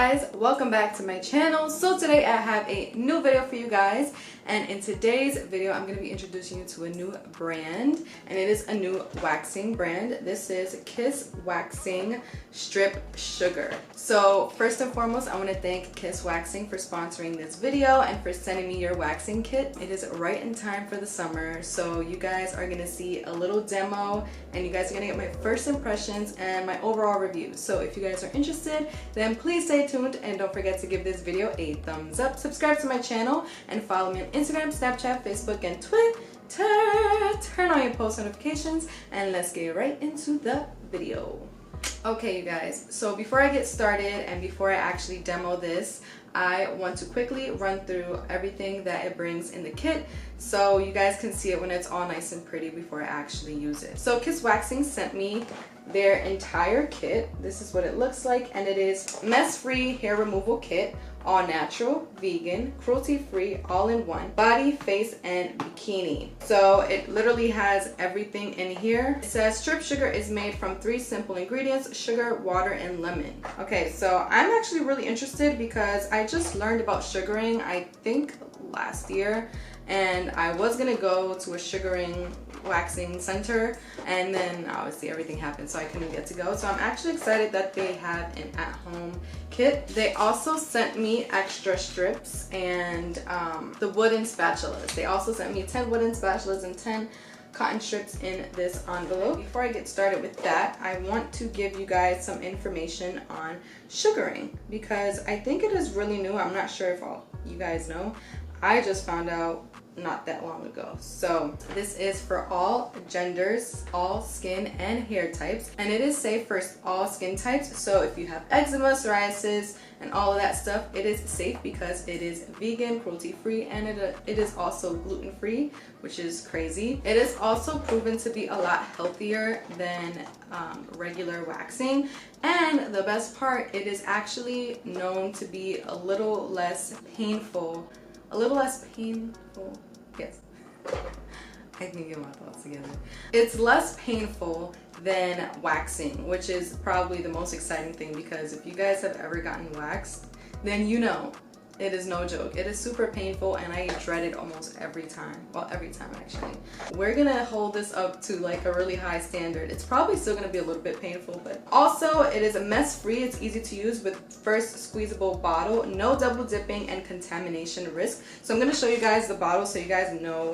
guys, welcome back to my channel. So today I have a new video for you guys, and in today's video I'm going to be introducing you to a new brand, and it is a new waxing brand. This is Kiss Waxing Strip Sugar. So first and foremost, I want to thank Kiss Waxing for sponsoring this video and for sending me your waxing kit. It is right in time for the summer, so you guys are going to see a little demo and you guys are going to get my first impressions and my overall review. So if you guys are interested, then please stay tuned and don't forget to give this video a thumbs up, subscribe to my channel, and follow me on Instagram, Snapchat, Facebook, and Twitter. Turn on your post notifications, and let's get right into the video. Okay, you guys, so before I get started and before I actually demo this, I want to quickly run through everything that it brings in the kit so you guys can see it when it's all nice and pretty before I actually use it. So Kiss Waxing sent me their entire kit. This is what it looks like, and it is mess-free hair removal kit, all natural, vegan, cruelty-free, all-in-one, body, face, and bikini. So it literally has everything in here. It says strip sugar is made from 3 simple ingredients: sugar, water, and lemon. Okay, so I'm actually really interested because I just learned about sugaring, I think last year, and I was gonna go to a sugaring waxing center, and then obviously everything happened so I couldn't get to go. So I'm actually excited that they have an at-home kit. They also sent me extra strips and the wooden spatulas. They also sent me 10 wooden spatulas and 10 cotton strips in this envelope. Before I get started with that, I want to give you guys some information on sugaring because I think it is really new. I'm not sure if all you guys know. I just found out not that long ago. So this is for all genders, all skin and hair types, and it is safe for all skin types. So if you have eczema, psoriasis, and all of that stuff, it is safe because it is vegan, cruelty-free, and it is also gluten-free, which is crazy. It is also proven to be a lot healthier than regular waxing, and the best part, it is actually known to be a little less painful. Yes, I can get my thoughts together. It's less painful than waxing, which is probably the most exciting thing, because if you guys have ever gotten waxed, then you know it is no joke. It is super painful, and I dread it almost every time. Well, every time actually. We're gonna hold this up to like a really high standard. It's probably still gonna be a little bit painful, but also it is mess-free. It's easy to use with first squeezable bottle, no double dipping and contamination risk. So I'm gonna show you guys the bottle so you guys know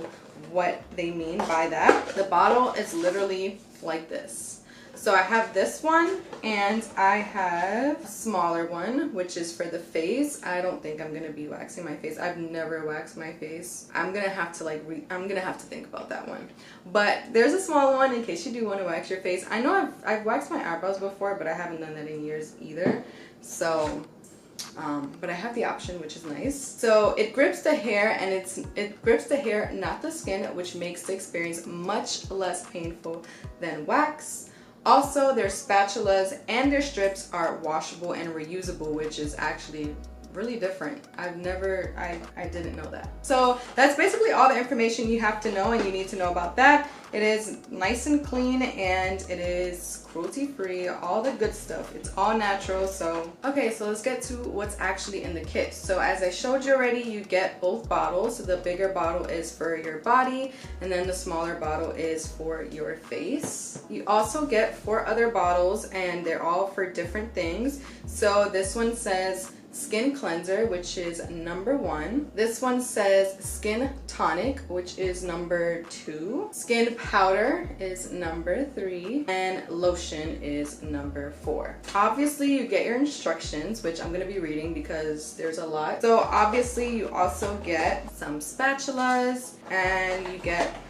what they mean by that. The bottle is literally like this. So I have this one, and I have a smaller one, which is for the face. I don't think I'm gonna be waxing my face. I've never waxed my face. I'm gonna have to think about that one. But there's a small one in case you do want to wax your face. I know I've waxed my eyebrows before, but I haven't done that in years either. So but I have the option, which is nice. So it grips the hair, and it grips the hair, not the skin, which makes the experience much less painful than wax. Also, their spatulas and their strips are washable and reusable, which is actually really different. I didn't know that. So that's basically all the information you have to know and you need to know about that. It is nice and clean, and it is cruelty-free, all the good stuff. It's all natural. So okay, so let's get to what's actually in the kit. So as I showed you already, you get both bottles. So the bigger bottle is for your body, and then the smaller bottle is for your face. You also get 4 other bottles, and they're all for different things. So this one says skin cleanser, which is number 1. This one says skin tonic, which is number 2. Skin powder is number 3, and lotion is number 4. Obviously you get your instructions, which I'm going to be reading because there's a lot. So obviously you also get some spatulas, and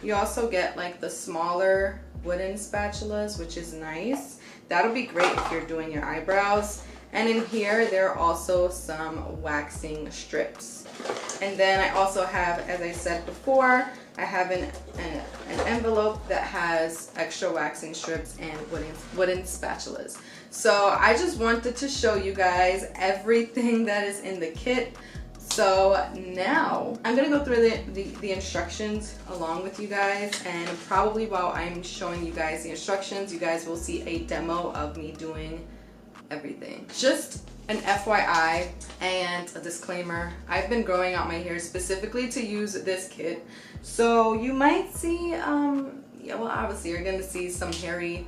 you also get like the smaller wooden spatulas, which is nice. That'll be great if you're doing your eyebrows. And in here, there are also some waxing strips. And then I also have, as I said before, I have an envelope that has extra waxing strips and wooden spatulas. So I just wanted to show you guys everything that is in the kit. So now I'm gonna go through the instructions along with you guys, and probably while I'm showing you guys the instructions, you guys will see a demo of me doing everything. Just an FYI and a disclaimer, I've been growing out my hair specifically to use this kit, so you might see yeah, well, obviously you're gonna see some hairy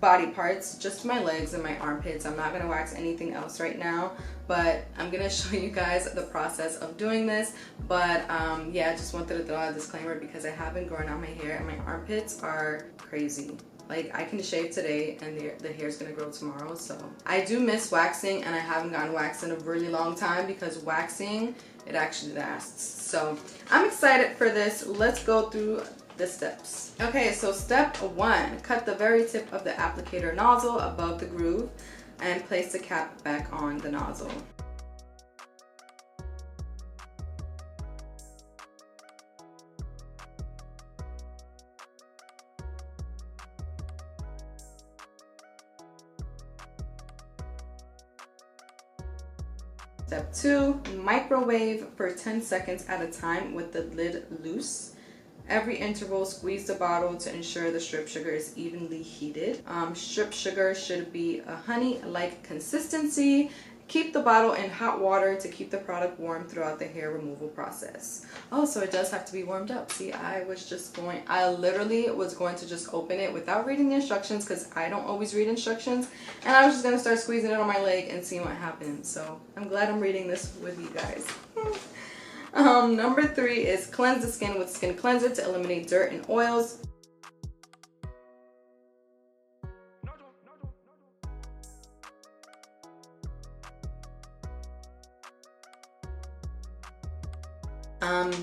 body parts, just my legs and my armpits. I'm not gonna wax anything else right now, but I'm gonna show you guys the process of doing this. But yeah, I just wanted to throw out a disclaimer because I have been growing out my hair and my armpits are crazy. Like, I can shave today and the hair's gonna grow tomorrow. So I do miss waxing, and I haven't gotten waxed in a really long time because waxing, it actually lasts. So I'm excited for this. Let's go through the steps. Okay, so step 1, cut the very tip of the applicator nozzle above the groove and place the cap back on the nozzle. Step 2, microwave for 10 seconds at a time with the lid loose. Every interval, squeeze the bottle to ensure the strip sugar is evenly heated. Strip sugar should be a honey-like consistency. Keep the bottle in hot water to keep the product warm throughout the hair removal process. Oh, so it does have to be warmed up. See, I literally was going to just open it without reading the instructions because I don't always read instructions. And I was just going to start squeezing it on my leg and seeing what happens. So I'm glad I'm reading this with you guys. Number 3 is cleanse the skin with skin cleanser to eliminate dirt and oils.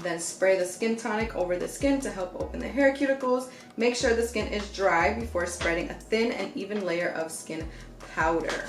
Then spray the skin tonic over the skin to help open the hair cuticles. Make sure the skin is dry before spreading a thin and even layer of skin powder.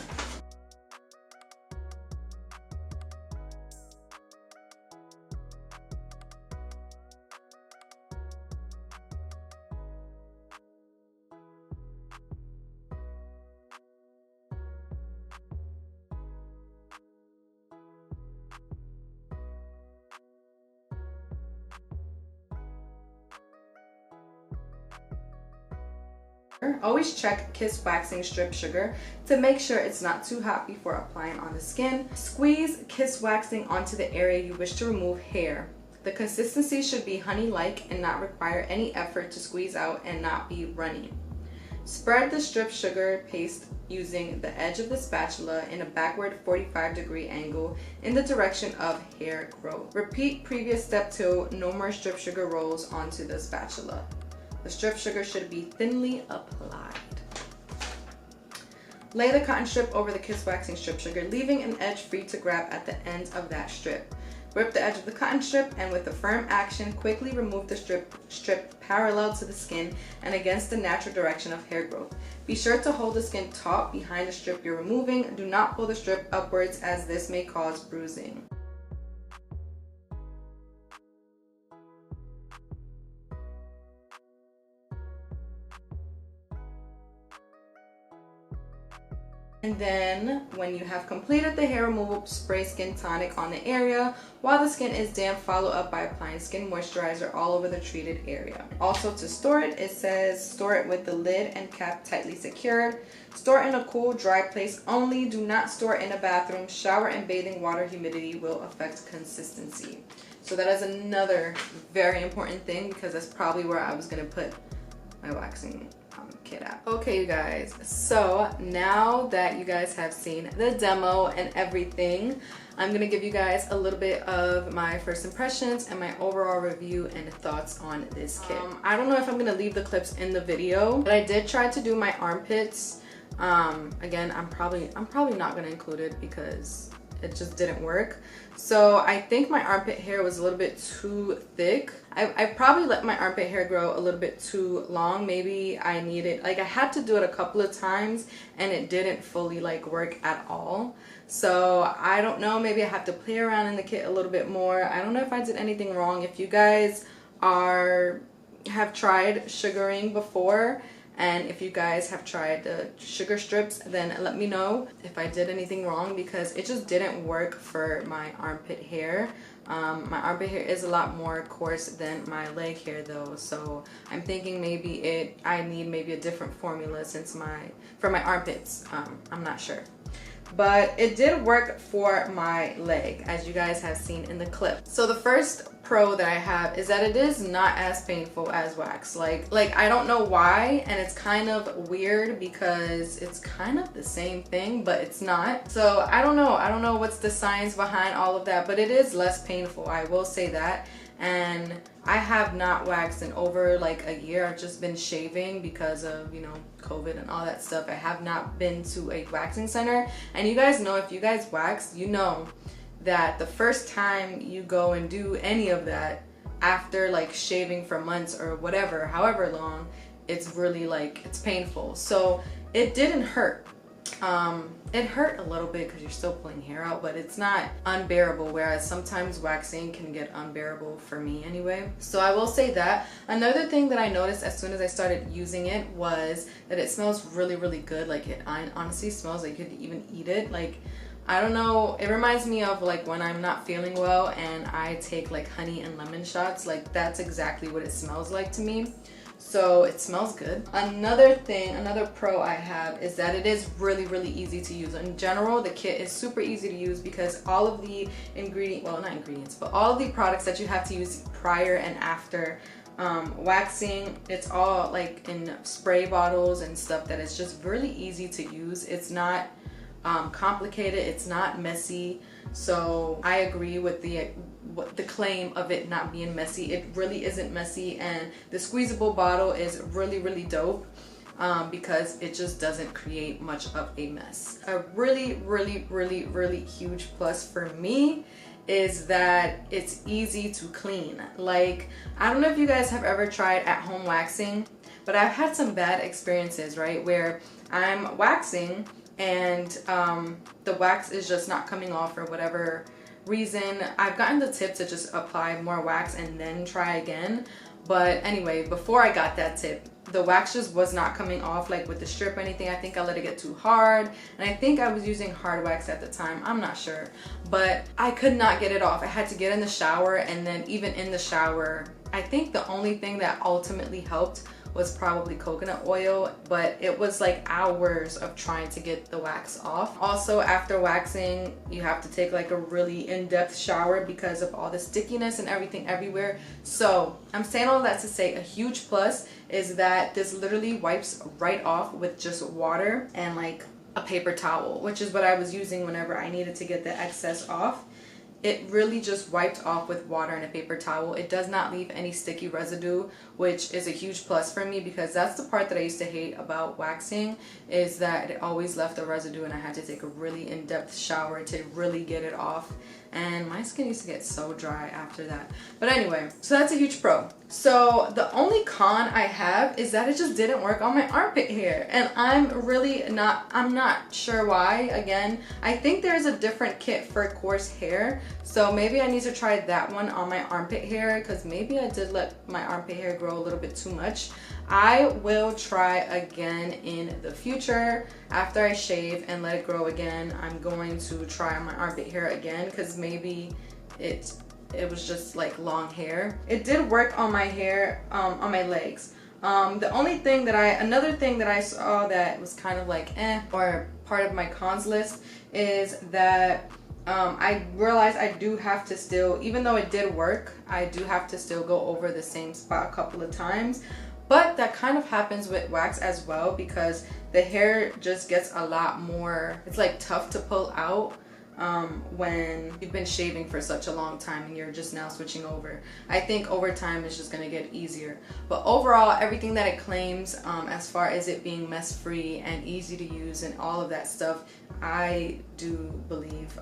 Always check Kiss Waxing Strip Sugar to make sure it's not too hot before applying on the skin. Squeeze Kiss Waxing onto the area you wish to remove hair. The consistency should be honey-like and not require any effort to squeeze out and not be runny. Spread the strip sugar paste using the edge of the spatula in a backward 45-degree angle in the direction of hair growth. Repeat previous step till no more strip sugar rolls onto the spatula. The strip sugar should be thinly applied. Lay the cotton strip over the Kiss Waxing strip sugar, leaving an edge free to grab at the end of that strip. Grip the edge of the cotton strip and with a firm action, quickly remove the strip parallel to the skin and against the natural direction of hair growth. Be sure to hold the skin taut behind the strip you're removing. Do not pull the strip upwards as this may cause bruising. And then when you have completed the hair removal, spray skin tonic on the area. While the skin is damp, follow up by applying skin moisturizer all over the treated area. Also, to store it, it says store it with the lid and cap tightly secured. Store in a cool, dry place only. Do not store in a bathroom. Shower and bathing water humidity will affect consistency. So that is another very important thing because that's probably where I was going to put my waxing kit out. Okay, you guys, so now that you guys have seen the demo and everything, I'm gonna give you guys a little bit of my first impressions and my overall review and thoughts on this kit. I don't know if I'm gonna leave the clips in the video, but I did try to do my armpits. Again, I'm probably not gonna include it because it just didn't work. So I think my armpit hair was a little bit too thick. I probably let my armpit hair grow a little bit too long. Maybe I needed, like I had to do it a couple of times and it didn't fully like work at all. So I don't know, maybe I have to play around in the kit a little bit more. I don't know if I did anything wrong. If you guys have tried sugaring before, and if you guys have tried the sugar strips, then let me know if I did anything wrong because it just didn't work for my armpit hair. My armpit hair is a lot more coarse than my leg hair though, so I'm thinking maybe I need maybe a different formula for my armpits. I'm not sure. but it did work for my leg, as you guys have seen in the clip. So the first pro that I have is that it is not as painful as wax. Like I don't know why, and it's kind of weird because it's kind of the same thing, but it's not. So I don't know what's the science behind all of that, but it is less painful, I will say that. And I have not waxed in over like a year. I've just been shaving because of, you know, COVID and all that stuff. I have not been to a waxing center. And you guys know, if you guys wax, you know that the first time you go and do any of that after like shaving for months or whatever, however long, it's really like, it's painful. So it didn't hurt. It hurt a little bit because you're still pulling hair out, but it's not unbearable, whereas sometimes waxing can get unbearable for me anyway. So I will say that. Another thing that I noticed as soon as I started using it was that it smells really, really good. Like, it honestly smells like you could even eat it. Like, I don't know, it reminds me of like when I'm not feeling well and I take like honey and lemon shots. Like, that's exactly what it smells like to me. So it smells good. Another thing, another pro I have is that it is really, really easy to use. In general, the kit is super easy to use because all of the all of the products that you have to use prior and after waxing, it's all like in spray bottles and stuff that is just really easy to use. It's not complicated, it's not messy. So I agree with the claim of it not being messy. It really isn't messy, and the squeezable bottle is really, really dope because it just doesn't create much of a mess. A really, really, really, really huge plus for me is that it's easy to clean. Like, I don't know if you guys have ever tried at-home waxing, but I've had some bad experiences, right, where I'm waxing and the wax is just not coming off for whatever reason. I've gotten the tip to just apply more wax and then try again, but anyway, before I got that tip, the wax just was not coming off like with the strip or anything. I think I let it get too hard, and I think I was using hard wax at the time, I'm not sure, but I could not get it off. I had to get in the shower, and then even in the shower, I think the only thing that ultimately helped was probably coconut oil, but it was like hours of trying to get the wax off. Also, after waxing, you have to take like a really in-depth shower because of all the stickiness and everything everywhere. So I'm saying all that to say a huge plus is that this literally wipes right off with just water and like a paper towel, which is what I was using whenever I needed to get the excess off. It really just wiped off with water and a paper towel. It does not leave any sticky residue, which is a huge plus for me because that's the part that I used to hate about waxing, is that it always left a residue and I had to take a really in-depth shower to really get it off. And my skin used to get so dry after that. But anyway, so that's a huge pro. So the only con I have is that it just didn't work on my armpit hair. And I'm not sure why. Again, I think there's a different kit for coarse hair. So maybe I need to try that one on my armpit hair, because maybe I did let my armpit hair grow a little bit too much. I will try again in the future after I shave and let it grow again. I'm going to try on my armpit hair again because maybe it was just like long hair. It did work on my hair, on my legs. Another thing that I saw that was kind of like or part of my cons list is that I realized I do have to still, even though it did work, I do have to still go over the same spot a couple of times. But that kind of happens with wax as well, because the hair just gets a lot more, it's like tough to pull out when you've been shaving for such a long time and you're just now switching over. I think over time it's just going to get easier. But overall, everything that it claims as far as it being mess free and easy to use and all of that stuff, I do believe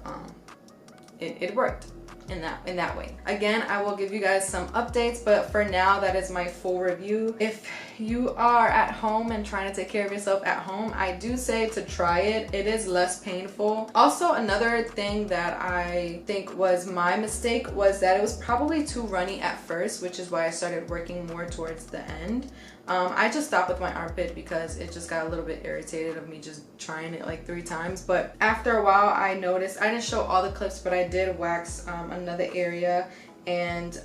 it worked in that way. Again, I will give you guys some updates, but for now, that is my full review. If you are at home and trying to take care of yourself at home, I do say to try it. It is less painful. Also, another thing that I think was my mistake was that it was probably too runny at first, which is why I started working more towards the end. I just stopped with my armpit because it just got a little bit irritated of me just trying it like 3 times. But after a while, I noticed, I didn't show all the clips, but I did wax another area, and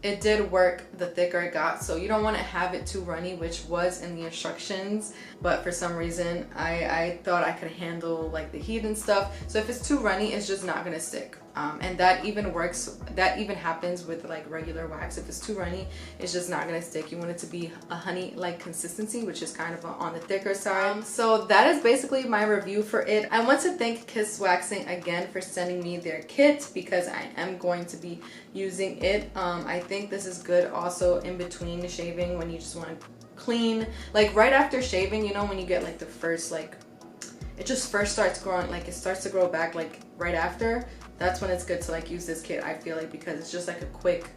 it did work the thicker it got. So you don't want to have it too runny, which was in the instructions, but for some reason I thought I could handle like the heat and stuff. So if it's too runny, it's just not gonna stick. And that even works, that even happens with like regular wax. If it's too runny, it's just not gonna stick. You want it to be a honey-like consistency, which is kind of on the thicker side. So that is basically my review for it. I want to thank Kiss Waxing again for sending me their kit, because I am going to be using it. I think this is good also in between shaving, when you just want to clean, like right after shaving, you know, when you get like the first, like it just first starts growing, like it starts to grow back like right after. That's when it's good to like use this kit, I feel like, because it's just like a quick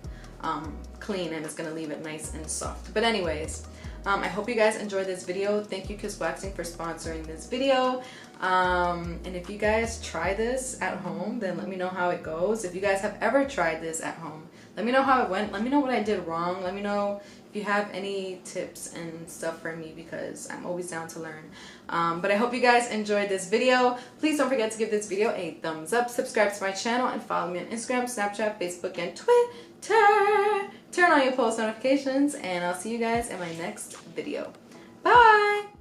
clean, and it's gonna leave it nice and soft. But anyways, I hope you guys enjoyed this video. Thank you Kiss Waxing for sponsoring this video. And if you guys try this at home, then let me know how it goes. If you guys have ever tried this at home, let me know how it went. Let me know what I did wrong. Let me know if you have any tips and stuff for me, because I'm always down to learn. But I hope you guys enjoyed this video. Please don't forget to give this video a thumbs up, subscribe to my channel, and follow me on Instagram, Snapchat, Facebook, and Twitter. Turn on your post notifications, and I'll see you guys in my next video. Bye!